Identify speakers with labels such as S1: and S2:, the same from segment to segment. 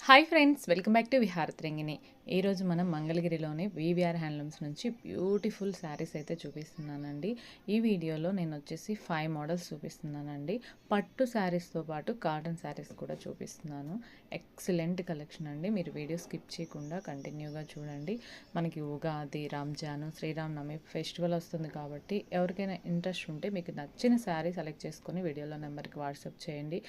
S1: Hi friends, welcome back to Viharatarangini. ఈరోజు మనం మంగళగిరిలోని వీవీఆర్ హ్యాండ్లూమ్స్ నుంచి బ్యూటిఫుల్ శారీస్ అయితే చూపిస్తున్నానండి. ఈ వీడియోలో నేను వచ్చేసి 5 మోడల్స్ చూపిస్తున్నానండి. పట్టు శారీస్తో పాటు కాటన్ శారీస్ కూడా చూపిస్తున్నాను. ఎక్సలెంట్ కలెక్షన్ అండి. మీరు వీడియో స్కిప్ చేయకుండా కంటిన్యూగా చూడండి. మనకి ఉగాది, రంజాను, శ్రీరామనవమి ఫెస్టివల్ వస్తుంది కాబట్టి ఎవరికైనా ఇంట్రెస్ట్ ఉంటే మీకు నచ్చిన శారీ సెలెక్ట్ చేసుకొని వీడియోలో నెంబర్కి వాట్సాప్ చేయండి.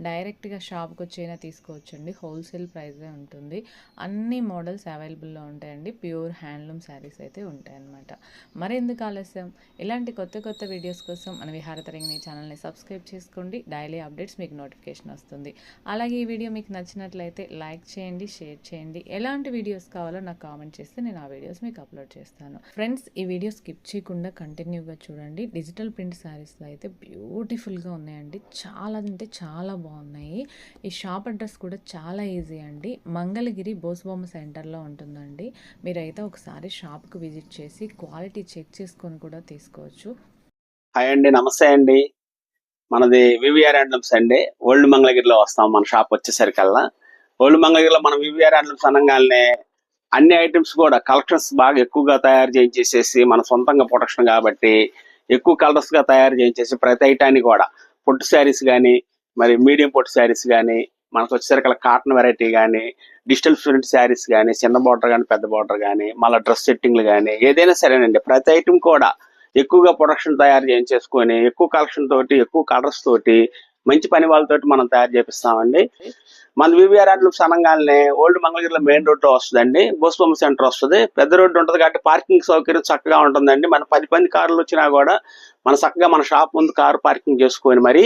S1: డైరెక్ట్గా షాప్కి వచ్చైనా తీసుకోవచ్చండి. హోల్సేల్ ప్రైజే ఉంటుంది. అన్ని మోడల్స్ అవైలబుల్లో ఉంటాయండి. ప్యూర్ హ్యాండ్లూమ్ శారీస్ అయితే ఉంటాయన్నమాట. మరెందుకు ఆలస్యం, ఇలాంటి కొత్త కొత్త వీడియోస్ కోసం మన విహారతరంగిణి ఛానల్ని సబ్స్క్రైబ్ చేసుకోండి. డైలీ అప్డేట్స్ మీకు నోటిఫికేషన్ వస్తుంది. అలాగే ఈ వీడియో మీకు నచ్చినట్లయితే లైక్ చేయండి, షేర్ చేయండి. ఎలాంటి వీడియోస్ కావాలో నాకు కామెంట్ చేస్తే నేను ఆ వీడియోస్ మీకు అప్లోడ్ చేస్తాను. ఫ్రెండ్స్, ఈ వీడియో స్కిప్ చేయకుండా కంటిన్యూగా చూడండి. డిజిటల్ ప్రింట్ శారీస్లో అయితే బ్యూటిఫుల్గా ఉన్నాయండి. చాలా అంటే చాలా బాగున్నాయి. ఈ షాప్ అడ్రస్ కూడా చాలా ఈజీ అండి. మంగళగిరి బోసుబొమ్మ సెంటర్లో ఉంటుందండి. మీరైతే ఒకసారి షాప్కి విజిట్ చేసి క్వాలిటీ చెక్ చేసుకొని కూడా తీసుకోవచ్చు.
S2: హాయ్ అండి, నమస్తే అండి. మనది వివిఆర్ హ్యాండ్లూమ్స్ అండి. ఓల్డ్ మంగళగిరిలో వస్తాం. మన షాప్ వచ్చేసరికల్లా ఓల్డ్ మంగళగిరిలో మనం వివిఆర్ హ్యాండ్లూమ్స్ అనగానే అన్ని ఐటమ్స్ కూడా కలెక్షన్స్ బాగా ఎక్కువగా తయారు చేయించేసేసి మన సొంతంగా ప్రొడక్షన్ కాబట్టి ఎక్కువ కలర్స్ గా తయారు చేయించేసి ప్రతి ఐటాన్ని కూడా పొట్టు శారీస్ కానీ, మరి మీడియం పొట్టు శారీస్ కానీ, మనకు వచ్చేసరికి కాటన్ వెరైటీ కానీ, డిజిటల్ ప్రింట్ శారీస్ కానీ, చిన్న బార్డర్ కానీ పెద్ద బార్డర్ కానీ, మళ్ళీ డ్రెస్ సెట్టింగ్లు కానీ ఏదైనా సరేనండి ప్రతి ఐటమ్ కూడా ఎక్కువగా ప్రొడక్షన్ తయారు చేయించేసుకొని ఎక్కువ కలెక్షన్ తోటి ఎక్కువ కలర్స్ తోటి మంచి పని వాళ్ళతోటి మనం తయారు చేపిస్తామండి. మన వివిఆర్ హ్యాండ్లూమ్స్ అనగానే ఓల్డ్ మంగళగిరిలో మెయిన్ రోడ్ లో వస్తుందండి. బోసుబొమ్మ సెంటర్ వస్తుంది. పెద్ద రోడ్డు ఉంటుంది కాబట్టి పార్కింగ్ సౌకర్యం చక్కగా ఉంటుందండి. మన 10 మంది కార్లు వచ్చినా కూడా మన చక్కగా మన షాప్ ముందు కారు పార్కింగ్ చేసుకొని మరి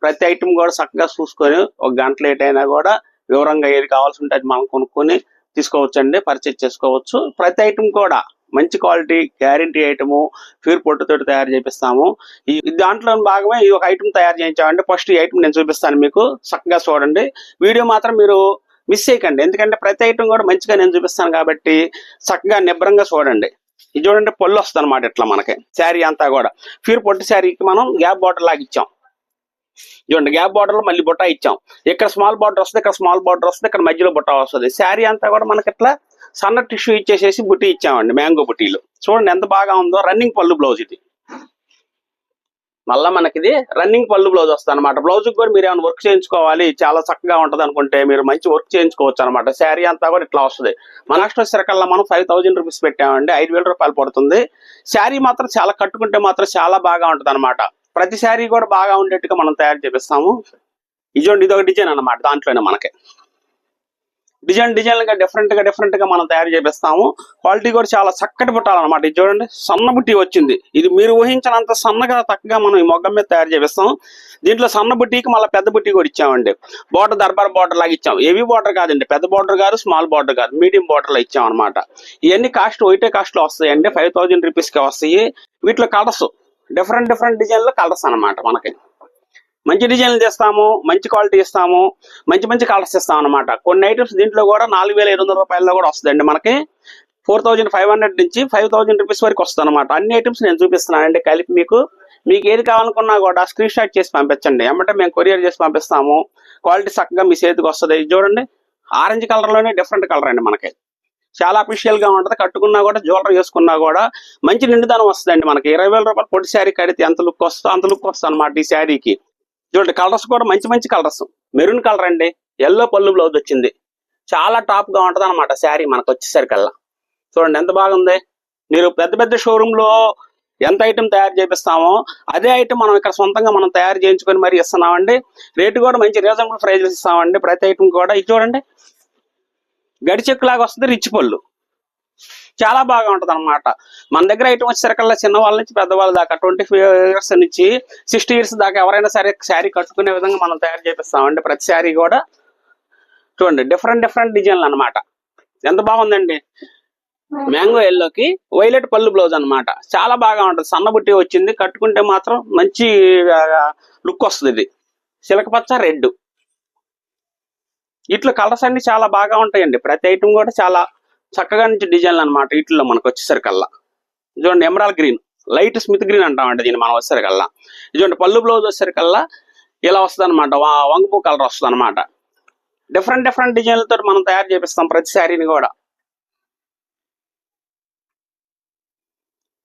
S2: ప్రతి ఐటమ్ కూడా చక్కగా చూసుకొని ఒక గంట లేట్ అయినా కూడా వివరంగా ఏది కావాల్సి ఉంటే అది మనం కొనుక్కొని తీసుకోవచ్చండి, పర్చేజ్ చేసుకోవచ్చు. ప్రతి ఐటమ్ కూడా మంచి క్వాలిటీ గ్యారంటీ ఐటము ప్యూర్ పొట్టుతో తయారు చేపిస్తాము. ఈ దాంట్లో భాగమే ఈ ఒక ఐటమ్ తయారు చేయించామండి. ఫస్ట్ ఈ ఐటమ్ నేను చూపిస్తాను, మీకు చక్కగా చూడండి. వీడియో మాత్రం మీరు మిస్ చేయకండి, ఎందుకంటే ప్రతి ఐటమ్ కూడా మంచిగా నేను చూపిస్తాను కాబట్టి చక్కగా నిబ్రంగా చూడండి. ఇది చూడండి, పొల్లు వస్తుంది అనమాట. ఇట్లా మనకి శారీ అంతా కూడా ప్యూర్ పొట్టు శారీకి మనం గ్యాప్ బార్డర్ లాగా ఇచ్చాం. చూడండి, గ్యాప్ బార్డర్ లో మళ్ళీ బుట్ట ఇచ్చాం. ఇక్కడ స్మాల్ బార్డర్ వస్తుంది, ఇక్కడ స్మాల్ బార్డర్ వస్తుంది, ఇక్కడ మధ్యలో బుట్ట వస్తుంది. శారీ అంతా కూడా మనకి ఇట్లా సన్న టిష్యూ ఇచ్చేసేసి బుట్టి ఇచ్చామండి, మ్యాంగో బుట్టీలు. చూడండి ఎంత బాగా ఉందో. రన్నింగ్ పళ్ళు బ్లౌజ్ ఇది. మళ్ళీ మనకి ఇది రన్నింగ్ పళ్ళు బ్లౌజ్ వస్తుంది అనమాట. బ్లౌజ్ కూడా మీరు ఏమైనా వర్క్ చేయించుకోవాలి, చాలా చక్కగా ఉంటది అనుకుంటే మీరు మంచి వర్క్ చేయించుకోవచ్చు అనమాట. శారీ అంతా కూడా ఇట్లా వస్తుంది. మన అష్టోత్తరకల్లా మనం 5000 రూపీస్ పెట్టామండి. 5000 రూపాయలు పడుతుంది. శారీ మాత్రం చాలా కట్టుకుంటే మాత్రం చాలా బాగా ఉంటది అనమాట. ప్రతి శారీ కూడా బాగా ఉండేట్టుగా మనం తయారు చేపిస్తాము. ఇదిగోండి, ఇది ఒక డిజైన్ అనమాట. దాంట్లోనే మనకి డిజైన్ గా డిఫరెంట్ గా మనం తయారు చేపిస్తాము. క్వాలిటీ కూడా చాలా చక్కటి బుట్టాలన్నమాట. ఇది చూడండి, సన్న బుట్టి వచ్చింది. ఇది మీరు ఊహించినంత సన్నగా చక్కగా మనం ఈ మొగ్గం మీద తయారు చేపిస్తాం. దీంట్లో సన్న బుట్టికి మళ్ళీ పెద్ద బుట్టి కూడా ఇచ్చామండి. బార్డర్ దర్బార్ బార్డర్ లాగా ఇచ్చాం. హెవీ బార్డర్ కాదండి, పెద్ద బార్డర్ కాదు, స్మాల్ బార్డర్ కాదు, మీడియం బార్డర్ లో ఇచ్చాం అనమాట. ఇవన్నీ కాస్ట్ ఒకటే కాస్ట్ లో వస్తాయండి. 5000 రూపీస్ కి వస్తాయి. వీటిలో కలర్స్ డిఫరెంట్ డిజైన్ లో కలర్స్ అనమాట. మనకి మంచి డిజైన్లు తెస్తాము, మంచి క్వాలిటీ ఇస్తాము, మంచి కలర్స్ ఇస్తాం అనమాట. కొన్ని ఐటమ్స్ దీంట్లో కూడా 4500 రూపాయల్లో కూడా వస్తుందండి. మనకి 4500 నుంచి 5000 రూపీస్ వరకు వస్తుంది అనమాట. అన్ని ఐటమ్స్ నేను చూపిస్తున్నానండి కలిపి. మీకు ఏది కావాలనుకున్నా కూడా స్క్రీన్ షాట్ చేసి పంపించండి, ఏమంటే మేము కొరియర్ చేసి పంపిస్తాము. క్వాలిటీ చక్కగా మీ చేతికి వస్తుంది. చూడండి, ఆరెంజ్ కలర్ లోనే డిఫరెంట్ కలర్ అండి. మనకి చాలా అఫీషియల్ గా ఉంటది. కట్టుకున్నా కూడా జ్యువెలరీ వేసుకున్నా కూడా మంచి నిండుదనం వస్తుందండి. మనకి 20,000 రూపాయలు పొట్టి శారీ కడితే ఎంత లుక్ వస్తుందో అంత లుక్ వస్తుంది అనమాట ఈ శారీకి. చూడండి, కలర్స్ కూడా మంచి కలర్స్. మెరూన్ కలర్ అండి, ఎల్లో పళ్ళు బ్లౌజ్ వచ్చింది. చాలా టాప్ గా ఉంటది అనమాట శారీ మనకు వచ్చేసరికల్లా. చూడండి ఎంత బాగుంది. మీరు పెద్ద షోరూమ్ లో ఎంత ఐటమ్ తయారు చేపిస్తామో అదే ఐటమ్ మనం ఇక్కడ సొంతంగా మనం తయారు చేయించుకొని మరి ఇస్తున్నామండి. రేటు కూడా మంచి రీజనబుల్ ప్రైజెస్ ఇస్తామండి ప్రతి ఐటమ్ కూడా. ఇది చూడండి, గడి చెక్కు లాగా వస్తుంది, రిచ్ పళ్ళు. చాలా బాగా ఉంటది అనమాట. మన దగ్గర ఐటమ్ వచ్చేసరికల్లా చిన్న వాళ్ళ నుంచి పెద్దవాళ్ళ దాకా 25 years నుంచి 60 years దాకా ఎవరైనా సరే శారీ కట్టుకునే విధంగా మనం తయారు చేపిస్తామండి. ప్రతి శారీ కూడా చూడండి, డిఫరెంట్ డిజైన్లు అనమాట. ఎంత బాగుందండి. మ్యాంగో ఎల్లోకి వైలెట్ పళ్ళు బ్లౌజ్ అనమాట. చాలా బాగా ఉంటది. సన్న బుట్టి వచ్చింది. కట్టుకుంటే మాత్రం మంచి లుక్ వస్తుంది. ఇది చిలకపచ్చ, రెడ్. ఇట్లా కలర్స్ అన్ని చాలా బాగా ఉంటాయండి. ప్రతి ఐటమ్ కూడా చాలా చక్కగా నుంచి డిజైన్లు అనమాట. వీటిలో మనకు వచ్చేసరికల్లా చూడండి, emerald green, light Smith green అంటామండి దీన్ని మనం వచ్చేసరికల్లా. చూడండి, పళ్ళు బ్లౌజ్ వచ్చేసరికల్లా ఇలా వస్తుంది అనమాట. వంగపూ కలర్ వస్తుంది అనమాట. డిఫరెంట్ డిఫరెంట్ డిజైన్లతో మనం తయారు చేపిస్తాం ప్రతి శారీని కూడా.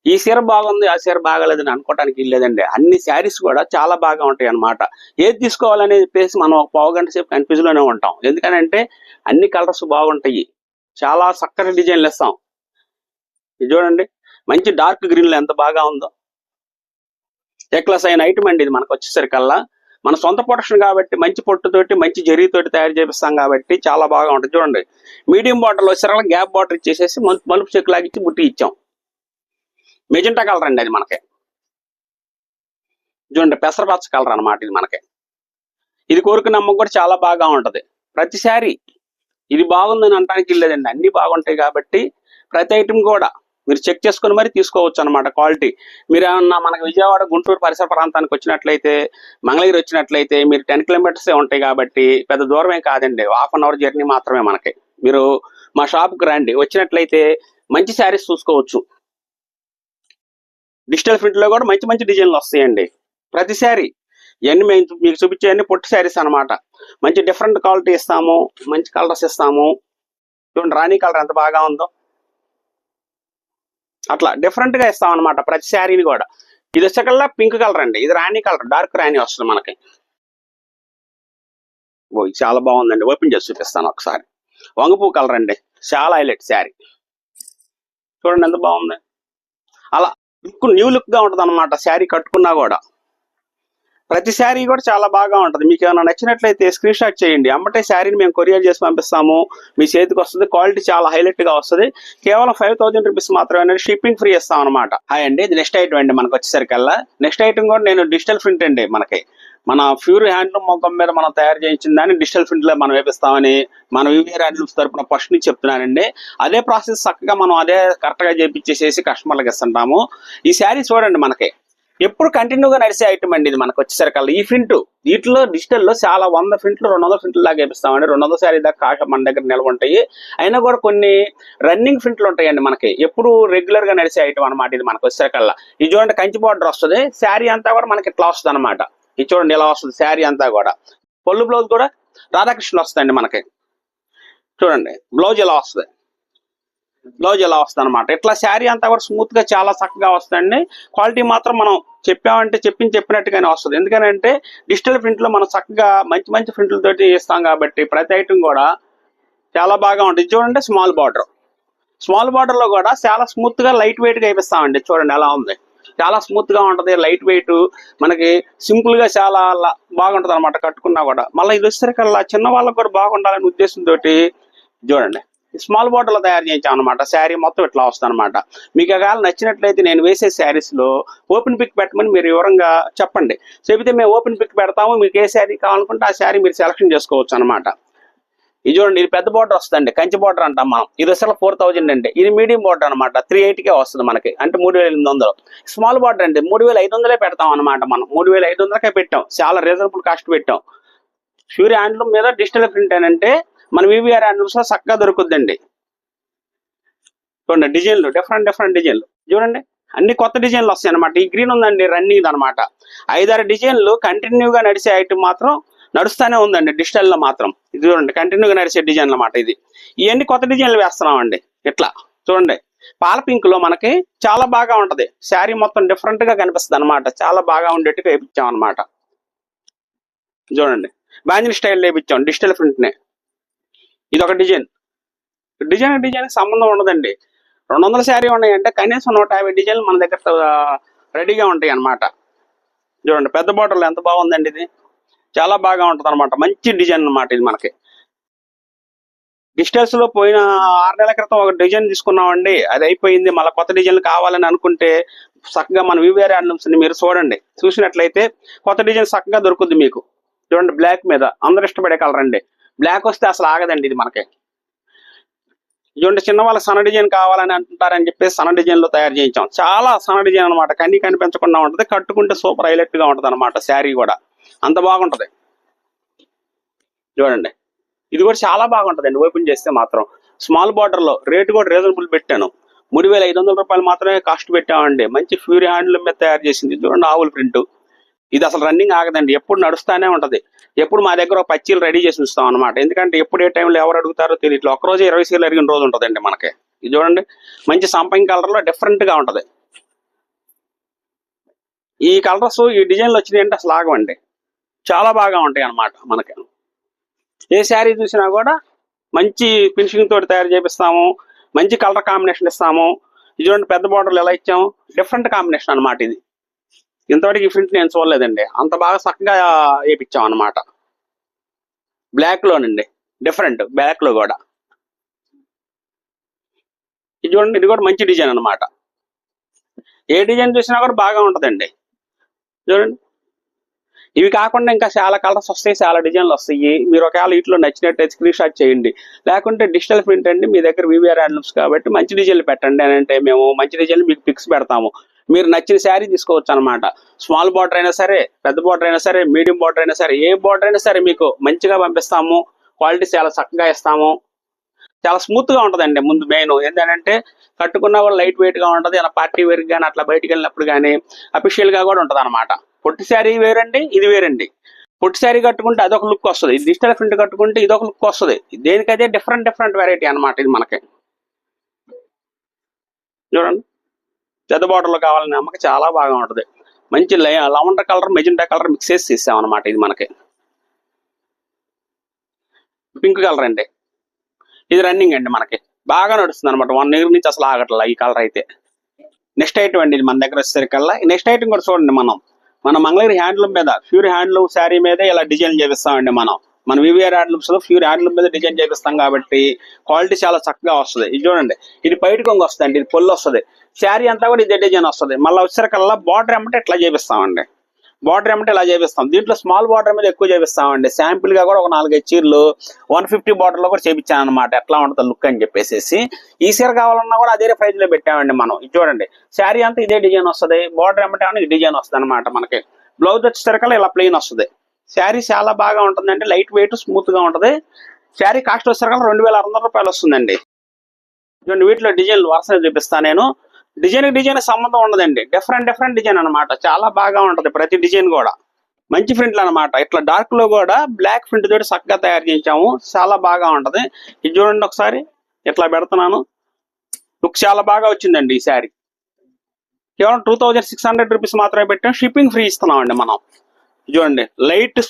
S2: ఈ చీర బాగుంది, ఆ చీర బాగాలేదని అనుకోవడానికి లేదండి. అన్ని శారీస్ కూడా చాలా బాగా ఉంటాయి అన్నమాట. ఏది తీసుకోవాలని చెప్పేసి మనం ఒక పావు గంట సేపు కన్ఫ్యూజ్ లోనే ఉంటాం. ఎందుకనంటే అన్ని కలర్స్ బాగుంటాయి, చాలా చక్కటి డిజైన్లు ఇస్తాం. ఇది చూడండి, మంచి డార్క్ గ్రీన్ లో ఎంత బాగా ఉందో. ఎక్లస్ అయిన ఐటమ్ అండి ఇది. మనకు వచ్చేసరికల్లా మన సొంత ప్రొడక్షన్ కాబట్టి మంచి పొట్టుతోటి మంచి జరీతోటి తయారు చేపిస్తాం కాబట్టి చాలా బాగా ఉంటుంది. చూడండి, మీడియం బార్డర్ లో వచ్చేసరికి గ్యాప్ బార్డర్ ఇచ్చేసేసి మలుపు చెక్కు లాగిచ్చి బుట్టి ఇచ్చాం. మెజెంటా కలర్ అండి అది మనకి. చూడండి, పెసరపచ్చ కలర్ అన్నమాట ఇది మనకి. ఇది కోరుకున్న అమ్మకు కూడా చాలా బాగా ఉంటది. ప్రతి శారీ ఇది బాగుందని అనడానికి లేదండి, అన్ని బాగుంటాయి కాబట్టి ప్రతి ఐటమ్ కూడా మీరు చెక్ చేసుకుని మరి తీసుకోవచ్చు అనమాట. క్వాలిటీ మీరు ఏమన్నా మనకి విజయవాడ గుంటూరు పరిసర ప్రాంతానికి వచ్చినట్లయితే, మంగళగిరి వచ్చినట్లయితే మీరు 10 కిలోమీటర్స్ ఉంటాయి కాబట్టి పెద్ద దూరమే కాదండి, 1/2 అవర్ జర్నీ మాత్రమే మనకి. మీరు మా షాప్కి రండి, వచ్చినట్లయితే మంచి శారీస్ చూసుకోవచ్చు. డిజిటల్ ప్రింట్ లో కూడా మంచి మంచి డిజైన్లు వస్తాయండి. ప్రతి శారీ ఇవన్నీ మేము మీకు చూపించేవన్నీ పొట్టి శారీస్ అనమాట. మంచి డిఫరెంట్ క్వాలిటీ ఇస్తాము, మంచి కలర్స్ ఇస్తాము. చూడండి, రాణి కలర్ ఎంత బాగా ఉందో. అట్లా డిఫరెంట్ గా ఇస్తాం అనమాట ప్రతి శారీని కూడా. ఇది వచ్చేకల్లా పింక్ కలర్ అండి, ఇది రాణి కలర్, డార్క్ రాణి వస్తుంది మనకి. ఓ, ఇది చాలా బాగుందండి, ఓపెన్ చేసి చూపిస్తాను ఒకసారి. వంగపూ కలర్ అండి, చాలా హైలైట్ శారీ. చూడండి ఎంత బాగుంది. అలా లుక్ న్యూ లుక్ గా ఉంటది అనమాట శారీ కట్టుకున్నా కూడా. ప్రతి శారీ కూడా చాలా బాగా ఉంటుంది. మీకు ఏమైనా నచ్చినట్లయితే స్క్రీన్ షాట్ చేయండి, అమ్మటే శారీని మేము కొరియర్ చేసి పంపిస్తాము, మీ చేతికి వస్తుంది. క్వాలిటీ చాలా హైలైట్ గా వస్తుంది. కేవలం 5000 రూపీస్ మాత్రమే, షిప్పింగ్ ఫ్రీ ఇస్తాం అనమాట. హాయ్ అండి, ఇది నెక్స్ట్ ఐటమ్ అండి మనకు వచ్చేసరికల్లా. నెక్స్ట్ ఐటమ్ కూడా నేను డిజిటల్ ప్రింట్ అండి మనకి. మన ప్యూర్ హ్యాండ్లూమ్ మొగ్గం మీద మనం తయారు చేయించిన దాన్ని డిజిటల్ ప్రింట్ లో మనం వేపిస్తామని మన వివిఆర్ హ్యాండ్లూమ్స్ తరపున ఫస్ట్ నుంచి చెప్తున్నానండి. అదే ప్రాసెస్ చక్కగా మనం అదే కరెక్ట్ గా చేపించేసేసి కస్టమర్లకు ఇస్తుంటాము. ఈ శారీ చూడండి, మనకి ఎప్పుడు కంటిన్యూగా నడిచే ఐటమ్ అండి ఇది మనకు వచ్చేసరికల్లా. ఈ ప్రింట్ వీటిలో డిజిటల్లో చాలా 100 ప్రింట్లు 200 ప్రింట్లు దాకా వేపిస్తామండి. 200 శారీ దాకా కాష మన దగ్గర నిల్వ ఉంటాయి. అయినా కూడా కొన్ని రన్నింగ్ ప్రింట్లు ఉంటాయండి మనకి, ఎప్పుడు రెగ్యులర్ గా నడిచే ఐటమ్ అనమాట ఇది మనకు వచ్చేసరికల్లా. ఇది చూడండి, కంచి బార్డర్ వస్తుంది, శారీ అంతా కూడా మనకి ఇట్లా వస్తుంది అనమాట. ఇది చూడండి ఇలా వస్తుంది శారీ అంతా కూడా. పళ్ళు బ్లౌజ్ కూడా రాధాకృష్ణ వస్తుందండి మనకి. చూడండి, బ్లౌజ్ ఇలా వస్తుంది, బ్లౌజ్ ఎలా వస్తుంది అనమాట. ఇట్లా శారీ అంతా కూడా స్మూత్ గా చాలా చక్కగా వస్తుందండి. క్వాలిటీ మాత్రం మనం చెప్పామంటే చెప్పినట్టుగానే వస్తుంది. ఎందుకంటే డిజిటల్ ప్రింట్ లో మనం చక్కగా మంచి మంచి ప్రింట్లతోటి ఇస్తాం కాబట్టి ప్రతి ఐటమ్ కూడా చాలా బాగా ఉంటుంది. చూడండి, స్మాల్ బార్డర్ లో కూడా చాలా స్మూత్ గా లైట్ వెయిట్ గా వేపిస్తామండి. చూడండి ఎలా ఉంది, చాలా స్మూత్ గా ఉంటది, లైట్ వెయిట్, మనకి సింపుల్ గా చాలా బాగుంటది అనమాట కట్టుకున్నా కూడా. మళ్ళీ ఇది వచ్చేసరికల్లా చిన్న వాళ్ళకి కూడా బాగుండాలనే ఉద్దేశంతో చూడండి స్మాల్ బార్డర్ లో తయారు చేయించాం అనమాట. శారీ మొత్తం ఇట్లా వస్తుంది అనమాట. మీకు ఒకవేళ నచ్చినట్లయితే నేను వేసే శారీస్ లో ఓపెన్ పిక్ పెట్టమని మీరు వివరంగా చెప్పండి, చెబితే మేము ఓపెన్ పిక్ పెడతాము. మీకు ఏ శారీ కావాలనుకుంటే ఆ శారీ మీరు సెలెక్షన్ చేసుకోవచ్చు అనమాట. ఇది చూడండి, ఇది పెద్ద బార్డర్ వస్తుందండి, కంచి బార్డర్ అంటాం మనం. ఇది అసలు 4000 అండి. ఇది మీడియం బార్డర్ అనమాట, 380కే వస్తుంది మనకి, అంటే 3800. స్మాల్ బార్డర్ అండి 3500 పెడతాం అనమాట. మనం 3500కే పెట్టాం, చాలా రీజనబుల్ కాస్ట్ పెట్టాం. ప్యూర్ హ్యాండ్లూమ్ మీద డిజిటల్ ప్రింట్ అని అంటే మన వివిఆర్ హ్యాండ్లూమ్స్ లో చక్కగా దొరుకుతుందండి. చూడండి డిజైన్లు, డిఫరెంట్ డిజైన్లు చూడండి, అన్ని కొత్త డిజైన్లు వస్తాయి అనమాట. ఈ గ్రీన్ ఉందండి రన్నింగ్ అనమాట. 5-6 డిజైన్లు కంటిన్యూగా నడిచే ఐటమ్ మాత్రం నడుస్తూనే ఉందండి డిజిటల్ లో మాత్రం. ఇది చూడండి, కంటిన్యూగా నడిచే డిజైన్ అన్నమాట. ఇది ఇవన్నీ కొత్త డిజైన్లు వేస్తున్నామండి. ఇట్లా చూడండి, పాల పింక్ లో మనకి చాలా బాగా ఉంటది శారీ, మొత్తం డిఫరెంట్ గా కనిపిస్తుంది అనమాట. చాలా బాగా ఉండేట్టుగా వేయించాం అనమాట. చూడండి, బాంజిని స్టైల్ వేయించాం డిజిటల్ ప్రింట్ నే. ఇది ఒక డిజైన్ సంబంధం ఉండదండి. 200 శారీ ఉన్నాయంటే కనీసం 150 డిజైన్లు మన దగ్గర రెడీగా ఉంటాయి అనమాట. చూడండి, పెద్ద బార్డర్లో ఎంత బాగుందండి, ఇది చాలా బాగా ఉంటది అనమాట. మంచి డిజైన్ అనమాట ఇది మనకి. డిజిటల్స్ లో పోయిన 6 నెలల క్రితం ఒక డిజైన్ తీసుకున్నామండి, అది అయిపోయింది. మళ్ళీ కొత్త డిజైన్లు కావాలని అనుకుంటే చక్కగా మన వివిఆర్ హ్యాండ్లూమ్స్ ని మీరు చూడండి, చూసినట్లయితే కొత్త డిజైన్ చక్కగా దొరుకుతుంది మీకు. చూడండి, బ్లాక్ మీద అందరు ఇష్టపడే కలర్ అండి. బ్లాక్ వస్తే అసలు ఆగదండి ఇది మనకి. చూడండి, చిన్న వాళ్ళకి సన్న డిజైన్ కావాలని అంటారని చెప్పేసి సన్న డిజైన్ లో తయారు చేయించాం. చాలా సన్న డిజైన్ అనమాట, కనిపించకుండా ఉంటది, కట్టుకుంటే సూపర్ హైలైట్ గా ఉంటది అనమాట. శారీ కూడా అంత బాగుంటది. చూడండి, ఇది కూడా చాలా బాగుంటదండి ఓపెన్ చేస్తే మాత్రం. స్మాల్ బార్డర్ లో రేటు కూడా రీజనబుల్ పెట్టాను, 3500 రూపాయలు మాత్రమే కాస్ట్ పెట్టామండి. మంచి ప్యూర్ హ్యాండ్లూమ్ మీద తయారు చేసింది. చూడండి, ఆవుల ప్రింట్ ఇది అసలు రన్నింగ్ ఆగదండి, ఎప్పుడు నడుస్తానే ఉంటది. ఎప్పుడు మా దగ్గర ఒక పచ్చీలు రెడీ చేసి ఉంచుతాం అనమాట. ఎందుకంటే ఎప్పుడు ఏ టైంలో ఎవరు అడుగుతారో తెలియదు. ఒక్కరోజు 20 సీలు అడిగిన రోజు ఉంటుందండి మనకి. ఇది చూడండి, మంచి సంపంగి కలర్ లో డిఫరెంట్ గా ఉంటది. ఈ కలర్స్ ఈ డిజైన్లు వచ్చినాయంటే అసలు ఆగమండి, చాలా బాగా ఉంటాయి అన్నమాట. మనకి ఏ శారీ చూసినా కూడా మంచి ఫినిషింగ్ తోటి తయారు చేపిస్తాము, మంచి కలర్ కాంబినేషన్ ఇస్తాము. ఇది చూడండి, పెద్ద బార్డర్లు ఎలా ఇచ్చాము, డిఫరెంట్ కాంబినేషన్ అనమాట. ఇది ఇంతవరకు ఈ ప్రింట్ నేను చూడలేదండి, అంత బాగా చక్కగా వేయించాం అనమాట. బ్లాక్ లోనండి, డిఫరెంట్ బ్లాక్ లో కూడా. ఇది చూడండి, ఇది కూడా మంచి డిజైన్ అనమాట. ఏ డిజైన్ చూసినా కూడా బాగా ఉంటదండి. చూడండి, ఇవి కాకుండా ఇంకా చాలా కలర్స్ వస్తాయి, చాలా డిజైన్లు వస్తాయి. మీరు ఒకవేళ వీటిలో నచ్చినట్టు స్క్రీన్ షాట్ చేయండి, లేకుంటే డిజిటల్ ప్రింట్ అండి. మీ దగ్గర వివిఆర్ హ్యాండ్లూమ్స్ కాబట్టి మంచి డిజైన్లు పెట్టండి అని అంటే మేము మంచి డిజైన్లు మీకు పిక్స్ పెడతాము. మీరు నచ్చిన శారీ తీసుకోవచ్చు అనమాట. స్మాల్ బార్డర్ అయినా సరే, పెద్ద బార్డర్ అయినా సరే, మీడియం బార్డర్ అయినా సరే, ఏ బార్డర్ అయినా సరే మీకు మంచిగా పంపిస్తాము. క్వాలిటీ చాలా చక్కగా ఇస్తాము. చాలా స్మూత్ గా ఉంటదండి. ముందు మెయిన్ ఏంటంటే కట్టుకున్నా కూడా లైట్ వెయిట్ గా ఉంటది. అలా పార్టీ వేర్ కానీ అట్లా బయటకు వెళ్ళినప్పుడు కానీ అఫీషియల్ గా కూడా ఉంటది అనమాట. పొట్టి శారీ వేరండి, ఇది వేరండి. పొట్టి శారీ కట్టుకుంటే అదొక లుక్ వస్తుంది, డిజిటల్ ప్రింట్ కట్టుకుంటే ఇదొక లుక్ వస్తుంది. దేనికైతే డిఫరెంట్ డిఫరెంట్ వెరైటీ అనమాట ఇది మనకి. చూడండి, పెద్ద బార్డర్ లో కావాలని అమ్మకి చాలా బాగా ఉంటది. మంచి lavender colour, magenta colour mix చేసి తీసాం అనమాట. ఇది మనకి పింక్ కలర్ అండి, ఇది రన్నింగ్ అండి, మనకి బాగా నడుస్తుంది అనమాట. 1 ఇయర్ నుంచి అసలు ఆగట్లా ఈ కలర్ అయితే. నెక్స్ట్ ఐటమ్ అండి, ఇది మన దగ్గర వచ్చేసరికల్లా నెక్స్ట్ ఐటమ్ కూడా చూడండి. మన మంగళగిరి హ్యాండ్లూమ్ మీద, ప్యూర్ హ్యాండ్లూమ్ శారీ మీద ఇలా డిజైన్ చేపిస్తామండి. మన వివిఆర్ హ్యాండ్లూమ్స్ లో ప్యూర్ హ్యాండ్లూమ్ మీద డిజైన్ చేపిస్తాం కాబట్టి క్వాలిటీ చాలా చక్కగా వస్తుంది. ఇది చూడండి, ఇది బయట కొంగు వస్తుంది, ఇది పొల్లు వస్తుంది. శారీ అంతా కూడా ఇదే డిజైన్ వస్తుంది. మళ్ళీ వచ్చేసరికల్లా బార్డర్ ఏమంటే ఇట్లా చేపిస్తామండి. బార్డర్ ఏమంటే ఇలా చేపిస్తాం. దీంట్లో స్మాల్ బార్డర్ మీద ఎక్కువ చేపిస్తామండి. శాంపిల్ గా కూడా ఒక 4-5 చీరలు 150 బార్డర్ లో కూడా చేపించాను అనమాట. ఎట్లా ఉంటుంది లుక్ అని చెప్పేసి. ఈ చీర కావాలన్నా కూడా అదే ప్రైజ్ లో పెట్టామండి మనం. ఇది చూడండి, శారీ అంతా ఇదే డిజైన్ వస్తుంది. బార్డర్ ఏమంటే ఈ డిజైన్ వస్తుంది అనమాట. మనకి బ్లౌజ్ వచ్చేసరికల్లా ఇలా ప్లెయిన్ వస్తుంది. శారీ చాలా బాగా ఉంటుందండి, లైట్ వెయిట్, స్మూత్ గా ఉంటది. శారీ కాస్ట్ వచ్చేసరికల్లా 2600 రూపాయలు వస్తుందండి. చూడండి, వీటిలో డిజైన్లు వరుసగా చూపిస్తాను నేను. డిజైన్ సంబంధం ఉండదండి, డిఫరెంట్ డిఫరెంట్ డిజైన్ అనమాట. చాలా బాగా ఉంటది ప్రతి డిజైన్ కూడా. మంచి ప్రింట్లు అనమాట. ఇట్లా డార్క్ లో కూడా బ్లాక్ ప్రింట్ తోటి చక్కగా తయారు చేయించాము, చాలా బాగా ఉంటది. ఇది చూడండి ఒకసారి, ఇట్లా పెడుతున్నాను. లుక్ చాలా బాగా వచ్చిందండి ఈ శారీ. కేవలం 2600 రూపీస్ మాత్రమే పెట్టాం, షిప్పింగ్ ఫ్రీ ఇస్తున్నామండి మనం. చూడండి, లైట్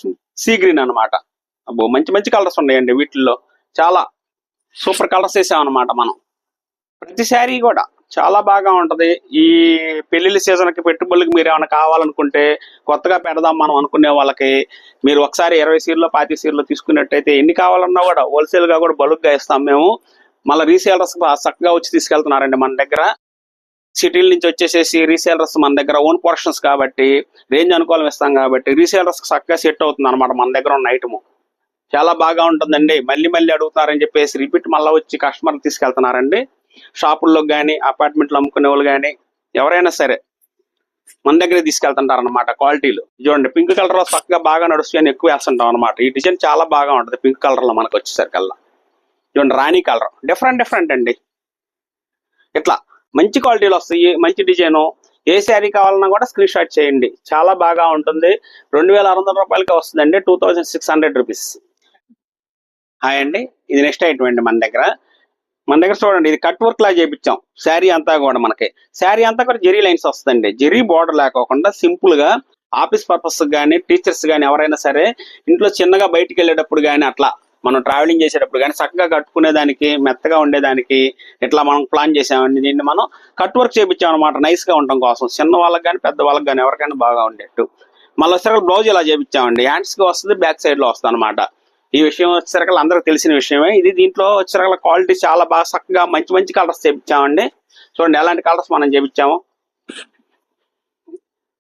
S2: సీ గ్రీన్ అనమాట. అబ్బో, మంచి మంచి కలర్స్ ఉన్నాయండి వీటిల్లో. చాలా సూపర్ కలర్స్ వేసామన్నమాట మనం. ప్రతి శారీ కూడా చాలా బాగా ఉంటది. ఈ పెళ్లిళ్ళ సీజన్ కి పెట్టుబడులకి మీరు ఏమైనా కావాలనుకుంటే, కొత్తగా పెడదాం మనం అనుకునే వాళ్ళకి, మీరు ఒకసారి 20 సీర్లు 25 సీర్లు తీసుకున్నట్టయితే ఎన్ని కావాలన్నా కూడా హోల్సేల్ గా కూడా బల్క్ గా ఇస్తాం మేము. మళ్ళీ రీసేలర్స్ చక్కగా వచ్చి తీసుకెళ్తున్నారండి మన దగ్గర. సిటీల నుంచి వచ్చేసేసి రీసేలర్స్ మన దగ్గర ఓన్ పోర్షన్స్ కాబట్టి, రేంజ్ అనుకూలం ఇస్తాం కాబట్టి రీసేలర్స్ చక్కగా సెట్ అవుతుంది అనమాట మన దగ్గర ఉన్న ఐటమ్. చాలా బాగా ఉంటుందండి. మళ్ళీ మళ్ళీ అడుగుతున్నారని చెప్పేసి రిపీట్ మళ్ళీ వచ్చి కస్టమర్లు తీసుకెళ్తున్నారండి. షాపుల్లో కానీ, అపార్ట్మెంట్లు అమ్ముకునే వాళ్ళు కానీ ఎవరైనా సరే మన దగ్గరే తీసుకెళ్తుంటారు అనమాట క్వాలిటీలు. చూడండి, పింక్ కలర్ లో చక్కగా బాగా నడుస్తాయని ఎక్కువ వేస్తుంటాం అనమాట. ఈ డిజైన్ చాలా బాగా ఉంటుంది పింక్ కలర్ లో మనకు వచ్చేసరికల్లా. చూడండి, రాణి కలర్, డిఫరెంట్ డిఫరెంట్ అండి. ఇట్లా మంచి క్వాలిటీలు వస్తాయి, మంచి డిజైన్. ఏ శారీ కావాలన్నా కూడా స్క్రీన్ షాట్ చేయండి, చాలా బాగా ఉంటుంది. 2600 రూపాయలకి వస్తుందండి, 2600 రూపీస్. హాయ్ అండి, ఇది నెక్స్ట్ ఐటమ్ అండి మన దగ్గర. చూడండి, ఇది కట్ వర్క్ లా చేపించాం శారీ అంతా కూడా. మనకి శారీ అంతా కూడా జెరీ లైన్స్ వస్తుందండి. జెరీ బార్డర్ లేకోకుండా సింపుల్ గా ఆఫీస్ పర్పస్ కానీ, టీచర్స్ కానీ ఎవరైనా సరే ఇంట్లో చిన్నగా బయటికి వెళ్ళేటప్పుడు కానీ, అట్లా మనం ట్రావెలింగ్ చేసేటప్పుడు కానీ చక్కగా కట్టుకునేదానికి, మెత్తగా ఉండేదానికి ఇట్లా మనం ప్లాన్ చేసామండి. దీన్ని మనం కట్ వర్క్ చేపించాం అనమాట, నైస్ గా ఉండటం కోసం. చిన్న వాళ్ళకి కానీ, పెద్ద వాళ్ళకి కానీ, ఎవరికైనా బాగా ఉండేట్టు. మళ్ళీ వచ్చేసరికి బ్లౌజ్ ఇలా చేపించామండి. హ్యాండ్స్ కి వస్తుంది, బ్యాక్ సైడ్ లో వస్తుంది అనమాట. ఈ విషయం వచ్చేసరికి అందరికి తెలిసిన విషయమే ఇది. దీంట్లో వచ్చేసరికి క్వాలిటీ చాలా బాగా చక్కగా మంచి మంచి కలర్స్ చేపించామండి. చూడండి, ఎలాంటి కలర్స్ మనం చేపించాము.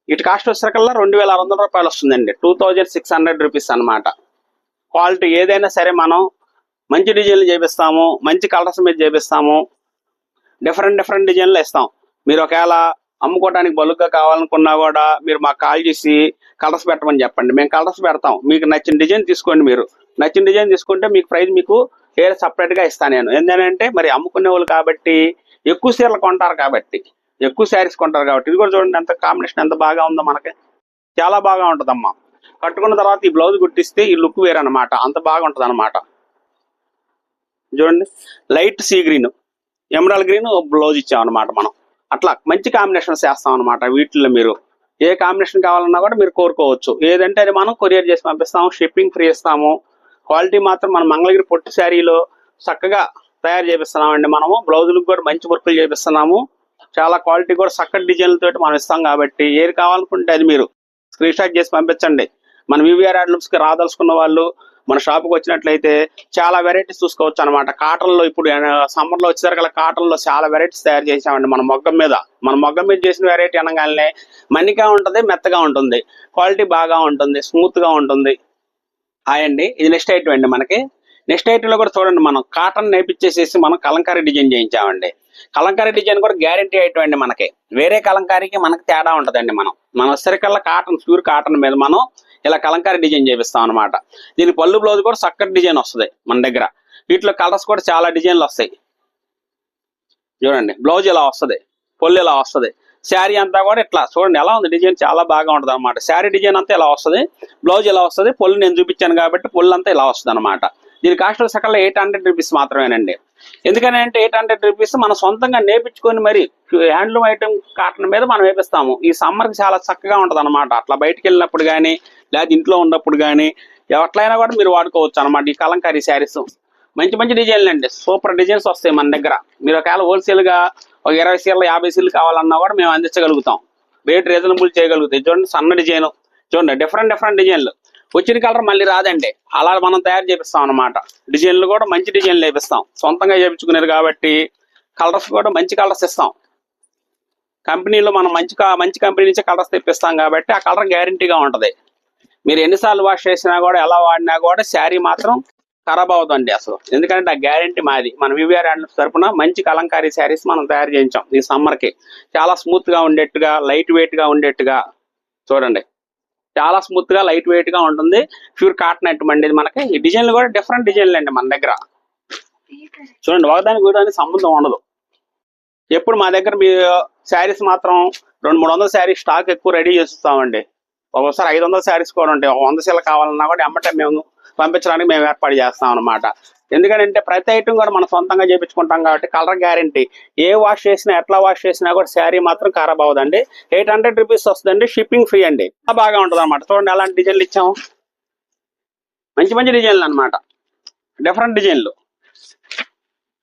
S2: ఇటు కాస్ట్ వచ్చేసరికల్లా 2600 రూపాయలు వస్తుందండి, 2600 రూపీస్ అనమాట. క్వాలిటీ ఏదైనా సరే మనం మంచి డిజైన్లు చేపిస్తాము, మంచి కలర్స్ మీద చేపిస్తాము, డిఫరెంట్ డిఫరెంట్ డిజైన్లు ఇస్తాం. మీరు ఒకవేళ అమ్ముకోవడానికి బల్క్గా కావాలనుకున్నా కూడా మీరు మాకు కాల్ చేసి కలర్స్ పెట్టమని చెప్పండి, మేము కలర్స్ పెడతాం. మీకు నచ్చిన డిజైన్ తీసుకోండి. మీరు నచ్చిన డిజైన్ తీసుకుంటే మీకు ప్రైస్ మీకు వేరే సపరేట్ గా ఇస్తాను నేను. ఏంటంటే మరి అమ్ముకునే వాళ్ళు కాబట్టి, ఎక్కువ చీరలు కొంటారు కాబట్టి, ఎక్కువ శారీస్ కొంటారు కాబట్టి. ఇది కూడా చూడండి ఎంత కాంబినేషన్ ఎంత బాగా ఉందో మనకి. చాలా బాగా ఉంటదమ్మా. కట్టుకున్న తర్వాత ఈ బ్లౌజ్ కుట్టిస్తే ఈ లుక్ వేరనమాట, అంత బాగుంటది అనమాట. చూడండి, light sea green, emerald green blouse ఇచ్చాం అనమాట మనం. అట్లా మంచి కాంబినేషన్స్ చేస్తాం అనమాట. వీటిల్లో మీరు ఏ కాంబినేషన్ కావాలన్నా కూడా మీరు కోరుకోవచ్చు. ఏదంటే అది మనం కొరియర్ చేసి పంపిస్తాము, షిప్పింగ్ ఫ్రీ ఇస్తాము. క్వాలిటీ మాత్రం మన మంగళగిరి పొట్టి శారీలో చక్కగా తయారు చేపిస్తున్నామండి. మనము బ్లౌజులకు కూడా మంచి వర్కులు చేపిస్తున్నాము. చాలా క్వాలిటీ కూడా చక్కటి డిజైన్లతో మనం ఇస్తాం కాబట్టి ఏది కావాలనుకుంటే అది మీరు స్క్రీన్ షాట్ చేసి పంపించండి. మన వివిఆర్ హ్యాండ్లూమ్స్కి రాదలుచుకున్న వాళ్ళు మన షాప్కి వచ్చినట్లయితే చాలా వెరైటీస్ చూసుకోవచ్చు అనమాట. కాటన్లో ఇప్పుడు సమ్మర్లో వచ్చేసరికి కాటన్లో చాలా వెరైటీస్ తయారు చేసామండి. మన మొగ్గం మీద చేసిన వెరైటీ అనగానే మన్నిగా ఉంటుంది, మెత్తగా ఉంటుంది, క్వాలిటీ బాగా ఉంటుంది, స్మూత్గా ఉంటుంది. హాయ్ అండి, ఇది నెక్స్ట్ ఐటమ్ అండి. మనకి నెక్స్ట్ ఐటమ్లో కూడా చూడండి, మనం కాటన్ నేపిచ్చేసేసి మనం కలంకారీ డిజైన్ చేయించామండి. కలంకారీ డిజైన్ కూడా గ్యారంటీ ఐటమ్ అండి. మనకి వేరే కలంకారీకి మనకి తేడా ఉంటుందండి. మన వచ్చేసరికల్లా కాటన్, ప్యూర్ కాటన్ మీద మనం ఇలా కలంకారీ డిజైన్ చేపిస్తాం అనమాట. దీని పళ్ళు బ్లౌజ్ కూడా చక్కటి డిజైన్ వస్తుంది మన దగ్గర. వీటిలో కలర్స్ కూడా చాలా డిజైన్లు వస్తాయి. చూడండి, బ్లౌజ్ ఇలా వస్తుంది, పళ్ళు ఇలా వస్తుంది, శారీ అంతా కూడా ఇట్లా చూడండి ఎలా ఉంది డిజైన్, చాలా బాగా ఉంటుంది అనమాట. శారీ డిజైన్ అంతా ఇలా వస్తుంది, బ్లౌజ్ ఇలా వస్తుంది, పళ్ళు నేను చూపించాను కాబట్టి పళ్ళు అంతా ఇలా వస్తుంది అనమాట. దీని కాస్ట్ సకల్లో 800 రూపీస్ మాత్రమేనండి. ఎందుకని అంటే 800 రూపీస్ మనం సొంతంగా నేర్పించుకొని మరి హ్యాండ్లూమ్ ఐటమ్ కాటన్ మీద మనం వేపిస్తాము. ఈ సమ్మర్కి చాలా చక్కగా ఉంటుంది అనమాట. అట్లా బయటికి వెళ్ళినప్పుడు కానీ లేదా ఇంట్లో ఉన్నప్పుడు కానీ ఎట్లయినా కూడా మీరు వాడుకోవచ్చు అనమాట. ఈ కలంకారీ శారీస్ మంచి మంచి డిజైన్లు అండి, సూపర్ డిజైన్స్ వస్తాయి మన దగ్గర. మీరు ఒకవేళ హోల్సేల్గా ఒక 20 చీరలు 50 చీరలు కావాలన్నా కూడా మేము అందించగలుగుతాం. Rate reasonable చేయగలుగుతాయి. చూడండి, సన్న డిజైన్ చూడండి, డిఫరెంట్ డిజైన్లు. వచ్చిన కలర్ మళ్ళీ రాదండి, అలా మనం తయారు చేపిస్తాం అనమాట. డిజైన్లు కూడా మంచి డిజైన్లు వేపిస్తాం, సొంతంగా చేయించుకునేది కాబట్టి కలర్స్ కూడా మంచి కలర్స్ ఇస్తాం. కంపెనీలో మనం మంచి కంపెనీ నుంచి కలర్స్ తెప్పిస్తాం కాబట్టి ఆ కలర్ గ్యారంటీగా ఉంటుంది. మీరు ఎన్నిసార్లు వాష్ చేసినా కూడా ఎలా వాడినా కూడా శారీ మాత్రం ఖరాబ్ అవుతుంది అసలు. ఎందుకంటే ఆ గ్యారంటీ మాది. మన వివిఆర్ హ్యాండ్లూమ్స్ తరపున మంచి కలంకారీ శారీస్ మనం తయారు చేయించాం ఈ సమ్మర్కి. చాలా స్మూత్గా ఉండేట్టుగా, లైట్ వెయిట్గా ఉండేట్టుగా చూడండి, చాలా స్మూత్గా లైట్ వెయిట్గా ఉంటుంది. ప్యూర్ కాటన్ ఐటమ్ అండి ఇది. మనకి ఈ డిజైన్లు కూడా డిఫరెంట్ డిజైన్లు అండి మన దగ్గర. చూడండి, ఒకదానికి ఒకదానికి సంబంధం ఉండదు. ఎప్పుడు మా దగ్గర మీ శారీస్ మాత్రం 200-300 శారీస్ స్టాక్ ఎక్కువ రెడీ చేస్తామండి. ఒక్కోసారి 500 శారీస్ కూడా ఉంటాయి. 100 చీరలు కావాలన్నా కూడా ఎమ్మటే మేము పంపించడానికి మేము ఏర్పాటు చేస్తాం అనమాట. ఎందుకంటే ప్రతి ఐటమ్ కూడా మనం సొంతంగా చేయించుకుంటాం కాబట్టి కలర్ గ్యారంటీ. ఏ వాష్ చేసినా ఎట్లా వాష్ చేసినా కూడా శారీ మాత్రం ఖరాబ్ అవ్వదండి. 800 రూపీస్ వస్తుందండి, షిప్పింగ్ ఫ్రీ అండి. బాగా ఉంటుంది అనమాట. చూడండి ఎలాంటి డిజైన్లు ఇచ్చాము, మంచి మంచి డిజైన్లు అనమాట, డిఫరెంట్ డిజైన్లు.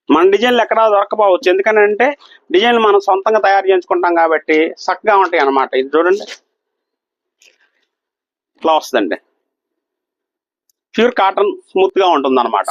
S2: మన డిజైన్లు ఎక్కడా దొరకపోవచ్చు, ఎందుకంటే డిజైన్లు మనం సొంతంగా తయారు చేయించుకుంటాం కాబట్టి చక్కగా ఉంటాయి అనమాట. ఇది చూడండి ఇట్లా వస్తుందండి, ప్యూర్ కాటన్ స్మూత్ గా ఉంటుంది అనమాట.